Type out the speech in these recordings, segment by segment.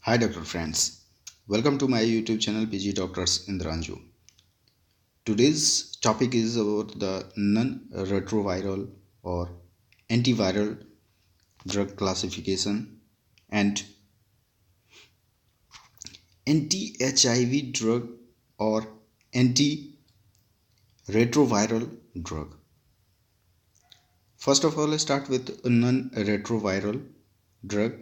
Hi doctor friends, welcome to my YouTube channel PG.Doctors INDRANJU. Today's topic is about the non-retroviral or antiviral drug classification and anti-HIV drug or anti-retroviral drug. First of all, let's start with a non-retroviral drug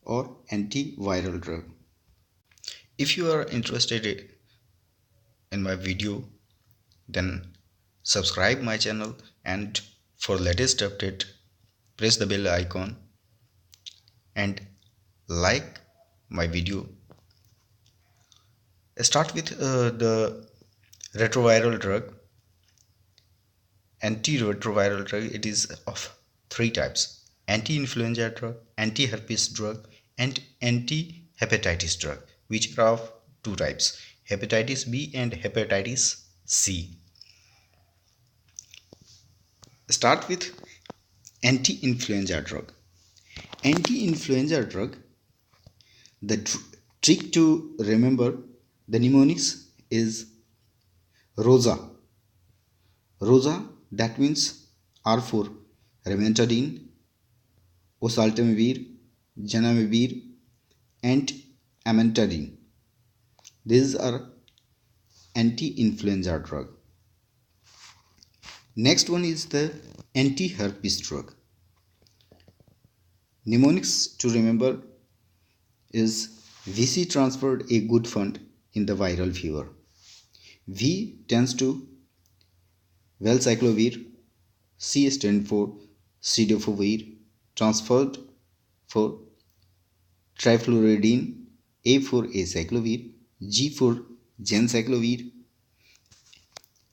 or antiviral drug. If you are interested in my video, then subscribe my channel, and for latest update press the bell icon and like my video. Start with the retroviral drug. Antiretroviral drug, it is of three types: anti-influenza drug, anti-herpes drug, and anti-hepatitis drug, which are of two types: hepatitis B and hepatitis C. Start with anti-influenza drug. Anti-influenza drug, the trick to remember the mnemonics is ROSA. ROSA, that means R for Remantadine, Oseltamivir, Zanamivir, and Amantadine. These are anti-influenza drug. Next one is the anti-herpes drug. Mnemonics to remember is VC transferred a good fund in the viral fever. V tends to valcyclovir, C stand for cidofovir, transferred for trifluridine, A for acyclovir, G for gencyclovir,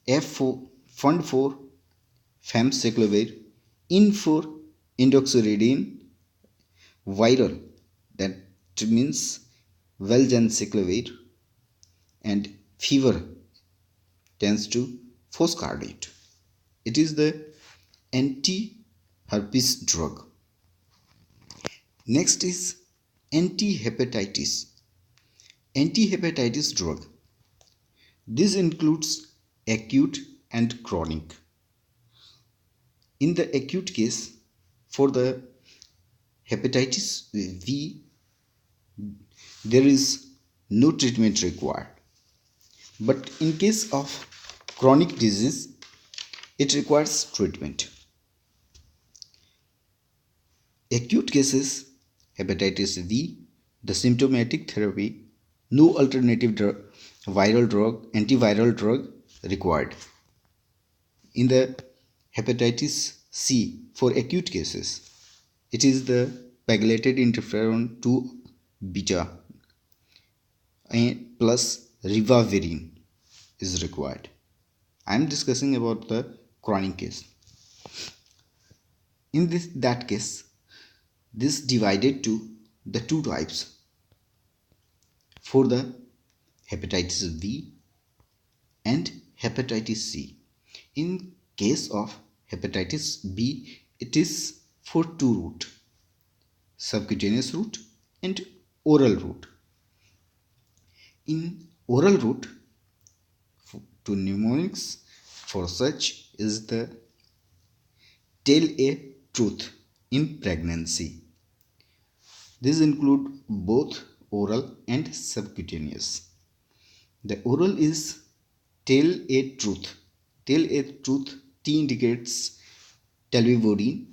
F for fund for famciclovir, IN for indoxaridine viral, that means valganciclovir, and fever tends to foscardate. It is the anti-herpes drug. Next is anti-hepatitis. Anti-hepatitis drug. This includes acute and chronic. In the acute case, for the hepatitis V, there is no treatment required. But in case of chronic disease, it requires treatment. Acute cases, hepatitis V, the symptomatic therapy, no alternative antiviral drug required. In the hepatitis C, for acute cases, it is the pegylated interferon 2 beta plus ribavirin is required. I am discussing about the chronic case. In that case, this divided to the two types. For the hepatitis V and hepatitis C. In case of hepatitis B, it is for two routes: subcutaneous route and oral route. In oral route, to mnemonics for such is the tell a truth in pregnancy. These include both oral and subcutaneous. The oral is tell a truth. Tell a truth, T indicates telvivodine,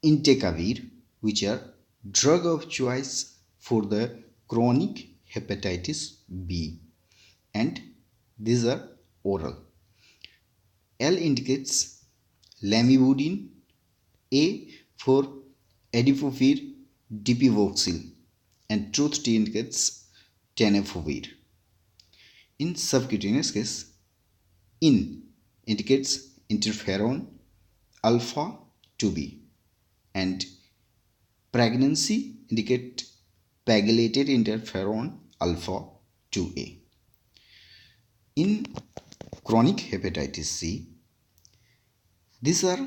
entecavir, which are drug of choice for the chronic hepatitis B, and these are oral. L indicates lamivudine, A for adifovir dipivoxil, and truth T indicates tenofovir. In subcutaneous case, IN indicates interferon alpha 2b, and pregnancy indicate pegylated interferon alpha 2a. In chronic hepatitis C, these are,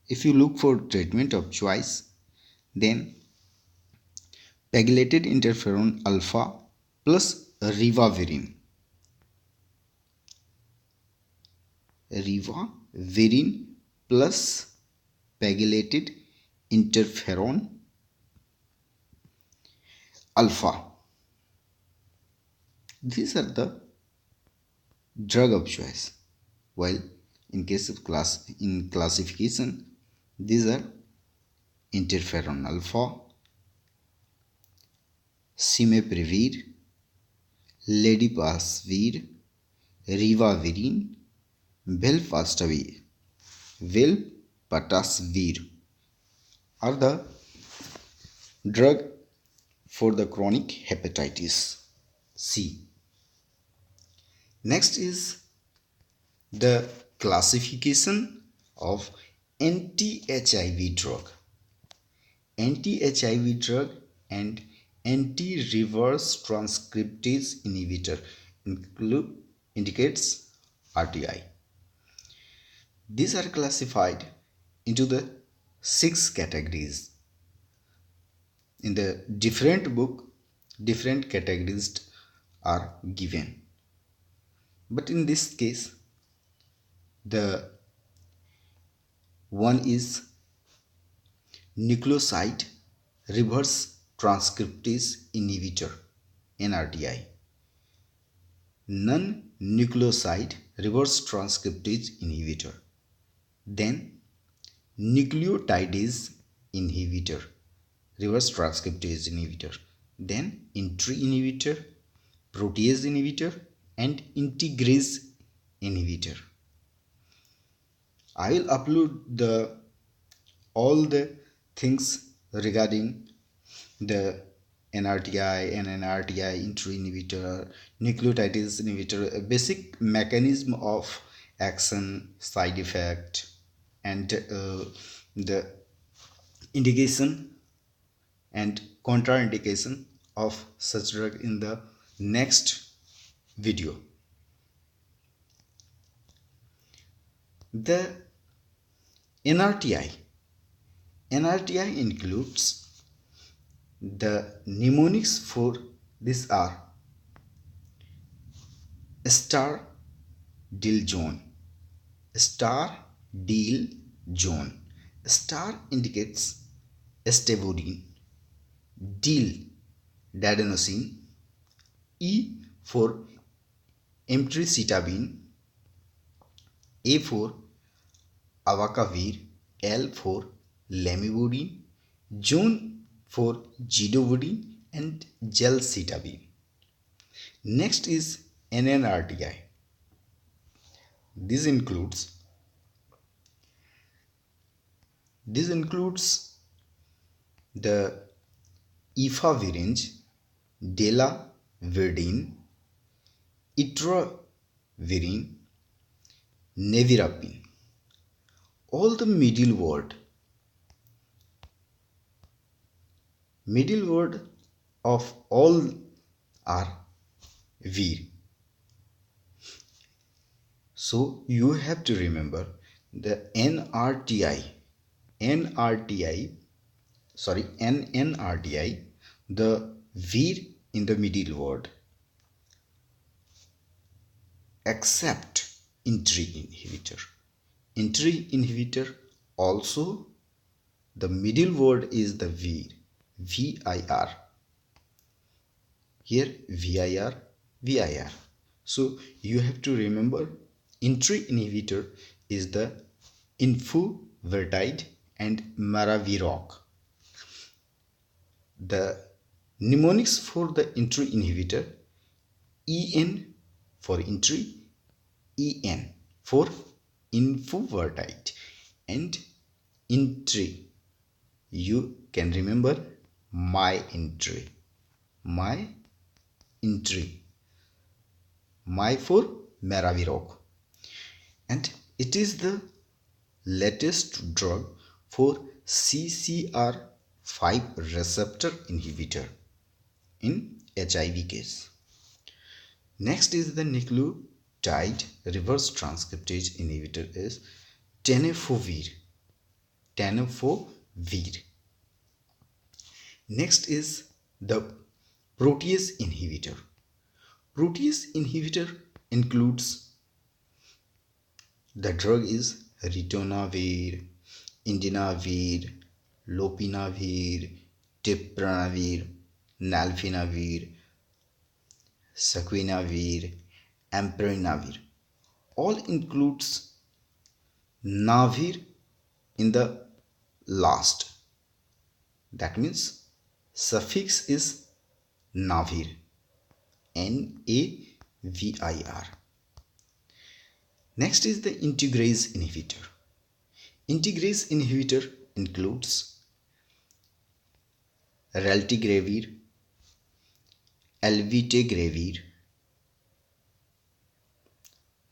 if you look for treatment of choice, then pegylated interferon alpha plus ribavirin. Ribavirin plus pegylated interferon alpha. These are the drug of choice. While in case of classification, these are interferon alpha, cimeprevir, ledipasvir, ribavirin, velpatasvir are the drug for the chronic hepatitis C. Next is the classification of anti-HIV drug. Anti-HIV drug and anti-reverse transcriptase inhibitor indicates RTI. These are classified into the 6 categories. In the different book, different categories are given. But in this case, the one is nucleoside reverse transcriptase inhibitor, NRTI. Non-nucleoside reverse transcriptase inhibitor. Then nucleotidase inhibitor, reverse transcriptase inhibitor. Then entry inhibitor, protease inhibitor, and integrase inhibitor. I will upload all the things regarding the NRTI and NRTI entry inhibitor, nucleotidase inhibitor, a basic mechanism of action, side effect, and the indication and contraindication of such drug in the next video. The NRTI includes the mnemonics for this are star deal zone. Star deal zone. Star indicates estevodine, deal adenosine, E for emtricitabine, A for avacavir, L for lamivudine, zone for zidovudine and gelcitabine. Next is NNRTI. This includes the efavirenz, delavirdine, itravirin, nevirapine. All the middle word of all are vir. So you have to remember the NNRTI, the vir in the middle word, except entry inhibitor. Entry inhibitor also the middle word is the vir, VIR. Here VIR. So you have to remember entry inhibitor is the Influenza and Maraviroc. The mnemonics for the entry inhibitor, EN for entry, EN for Influenza and entry. You can remember my entry, my for Maraviroc, and it is the latest drug for CCR5 receptor inhibitor in HIV case. Next is the nucleotide reverse transcriptase inhibitor is tenofovir. Next is The protease inhibitor. Protease inhibitor includes the drug is ritonavir, indinavir, lopinavir, tipranavir, nalfinavir, saquinavir, ampirinavir. All includes navir in the last. That means suffix is navir. Navir. Next is the integrase inhibitor. Integrase inhibitor includes raltegravir, elvitegravir,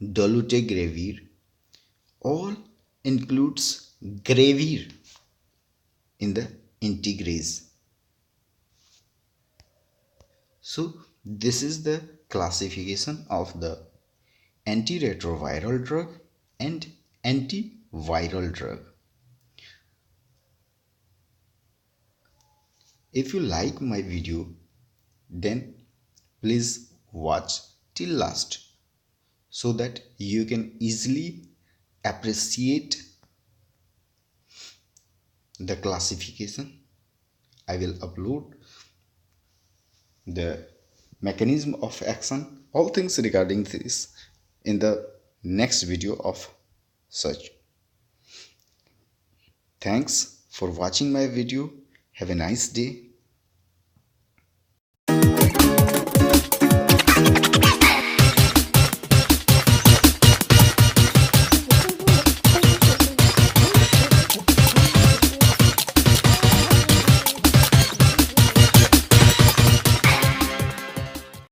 dolutegravir. All includes gravir in the integrase. So this is the classification of the antiretroviral drug and antiviral drug. If you like my video, then please watch till last so that you can easily appreciate the classification. I will upload the mechanism of action, all things regarding this in the next video of such. Thanks for watching my video. Have a nice day.